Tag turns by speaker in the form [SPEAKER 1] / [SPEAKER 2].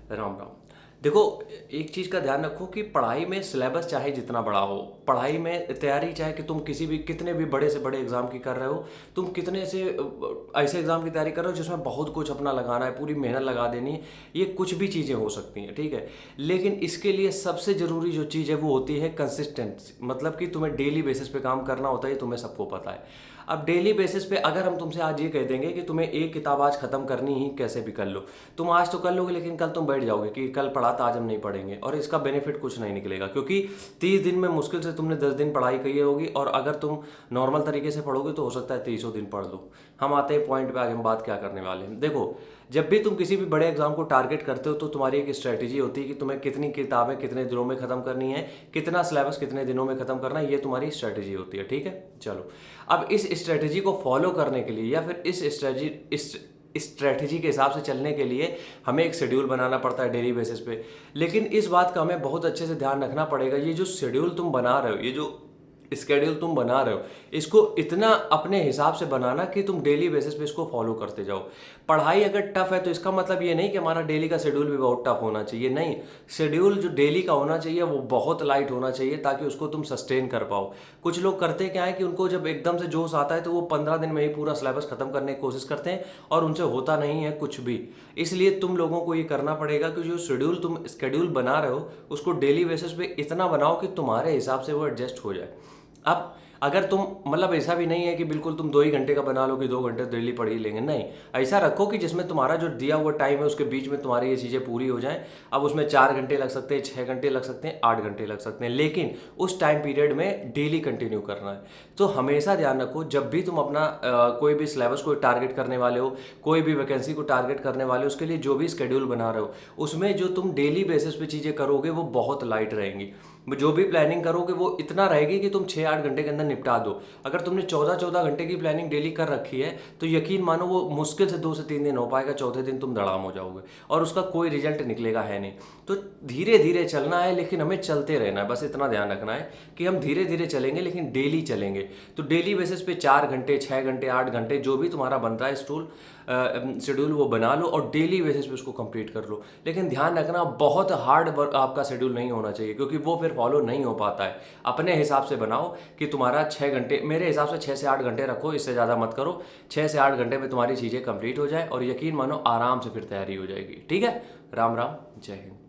[SPEAKER 1] राम राम। देखो, एक चीज़ का ध्यान रखो कि पढ़ाई में सिलेबस चाहे जितना बड़ा हो, पढ़ाई में तैयारी चाहे कि तुम किसी भी कितने भी बड़े से बड़े एग्ज़ाम की कर रहे हो, तुम कितने से ऐसे एग्ज़ाम की तैयारी कर रहे हो जिसमें बहुत कुछ अपना लगाना है, पूरी मेहनत लगा देनी है। ये कुछ भी चीज़ें हो सकती हैं, ठीक है। लेकिन इसके लिए सबसे ज़रूरी जो चीज़ है वो होती है कंसिस्टेंसी, मतलब कि तुम्हें डेली बेसिस पे काम करना होता है, ये तुम्हें सबको पता है। अब डेली बेसिस पे अगर हम तुमसे आज ये कह देंगे कि तुम्हें एक किताब आज ख़त्म करनी ही कैसे भी कर लो, तुम आज तो कर लोगे लेकिन कल तुम बैठ जाओगे कि कल पढ़ा था आज हम नहीं पढ़ेंगे, और इसका बेनिफिट कुछ नहीं निकलेगा, क्योंकि 30 दिन में मुश्किल से तुमने 10 दिन पढ़ाई की होगी, और अगर तुम नॉर्मल तरीके से पढ़ोगे तो हो सकता है 30 दिन पढ़ लो। हम आते हैं पॉइंट पे, आगे हम बात क्या करने वाले हैं। देखो, जब भी तुम किसी भी बड़े एग्जाम को टारगेट करते हो तो तुम्हारी एक स्ट्रेटेजी होती है कि तुम्हें कितनी किताबें कितने दिनों में ख़त्म करनी है, कितना सिलेबस कितने दिनों में ख़त्म करना है, ये तुम्हारी स्ट्रेटेजी होती है, ठीक है। चलो, अब इस स्ट्रेटेजी को फॉलो करने के लिए या फिर इस स्ट्रेटजी के हिसाब से चलने के लिए हमें एक शेड्यूल बनाना पड़ता है डेली बेसिस पे। लेकिन इस बात का हमें बहुत अच्छे से ध्यान रखना पड़ेगा, ये जो शेड्यूल तुम बना रहे हो, ये जो स्केड्यूल तुम बना रहे हो, इसको इतना अपने हिसाब से बनाना कि तुम डेली बेसिस पे इसको फॉलो करते जाओ। पढ़ाई अगर टफ है तो इसका मतलब ये नहीं कि हमारा डेली का शेड्यूल भी बहुत टफ होना चाहिए, नहीं। शेड्यूल जो डेली का होना चाहिए वो बहुत लाइट होना चाहिए ताकि उसको तुम सस्टेन कर पाओ। कुछ लोग करते क्या है कि उनको जब एकदम से जोश आता है तो वो 15 दिन में ही पूरा सिलेबस खत्म करने की कोशिश करते हैं और उनसे होता नहीं है कुछ भी। इसलिए तुम लोगों को ये करना पड़ेगा कि जो शेड्यूल तुम स्केड्यूल बना रहे हो उसको डेली बेसिस पे इतना बनाओ कि तुम्हारे हिसाब से वो एडजस्ट हो जाए। अब अगर तुम, मतलब ऐसा भी नहीं है कि बिल्कुल तुम 2 ही घंटे का बना लो कि 2 घंटे डेली पढ़ ही लेंगे, नहीं। ऐसा रखो कि जिसमें तुम्हारा जो दिया हुआ टाइम है उसके बीच में तुम्हारी ये चीज़ें पूरी हो जाएं। अब उसमें 4 घंटे लग सकते हैं, 6 घंटे लग सकते हैं, 8 घंटे लग सकते हैं, लेकिन उस टाइम पीरियड में डेली कंटिन्यू करना है। तो हमेशा ध्यान रखो, जब भी तुम अपना कोई भी सिलेबस को टारगेट करने वाले हो, कोई भी वैकेंसी को टारगेट करने वाले हो, उसके लिए जो भी स्केड्यूल बना रहे हो उसमें जो तुम डेली बेसिस पे चीज़ें करोगे वो बहुत लाइट रहेंगी। जो भी प्लानिंग करोगे वो इतना रहेगी कि तुम 6-8 घंटे के अंदर निपटा दो। अगर तुमने 14-14 घंटे की प्लानिंग डेली कर रखी है तो यकीन मानो वो मुश्किल से 2 से 3 दिन हो पाएगा, चौथे दिन तुम धड़ाम हो जाओगे और उसका कोई रिजल्ट निकलेगा है नहीं। तो धीरे धीरे चलना है, लेकिन हमें चलते रहना है। बस इतना ध्यान रखना है कि हम धीरे धीरे चलेंगे लेकिन डेली चलेंगे। तो डेली बेसिस पे 4 घंटे, 6 घंटे, 8 घंटे जो भी तुम्हारा बनता है शेड्यूल वो बना लो और डेली बेसिस पे उसको कंप्लीट कर लो। लेकिन ध्यान रखना, बहुत हार्ड वर्क आपका शेड्यूल नहीं होना चाहिए, क्योंकि वो फिर फॉलो नहीं हो पाता है। अपने हिसाब से बनाओ कि तुम्हारा 6 घंटे, मेरे हिसाब से 6 से 8 घंटे रखो, इससे ज़्यादा मत करो। 6 से 8 घंटे में तुम्हारी चीज़ें कंप्लीट हो जाए और यकीन मानो आराम से फिर तैयारी हो जाएगी, ठीक है। राम राम, जय हिंद।